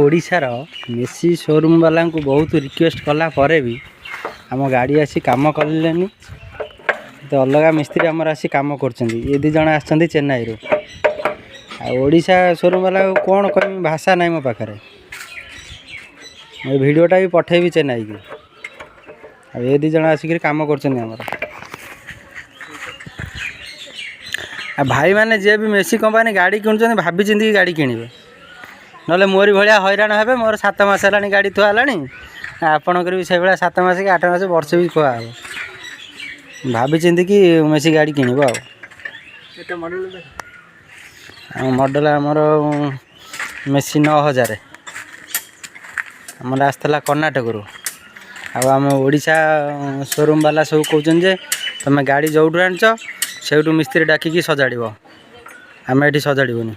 ओडिशार Messi showroom वाला को बहुत रिक्वेस्ट कला पर भी आम गाड़ी आसी काम कलेनी तो अलग मिस्त्री आमर आसी काम कर दी जन आस चेन्नई रू ओडिशा शोरूम वाला कौन कह भाषा ना मो पाखे भिडटा भी पठेबी चेन्नई की ये दी जन आसिक काम कर भाई मैंने जे भी मेसी कंपनी गाड़ी किणुच्च भाभी चिंती गाड़ी किणवे ना मोरी भाया हैरान हे मोर 7 मास है गाड़ी थुआला आपणकर भी से भाया 7 मास कि 8 मास वर्ष भी खुआ हे भाभी चिंती कि मेसी गाड़ी किणव मॉडल आमर मेसी 9000 आमर आसला कर्णाटक रू आम ओडिशा शोरूम वाला सब कहते तुम गाड़ी जोटू आनच से मिस्त्री डाकिकी सजाड़ आम ये सजाड़बनी।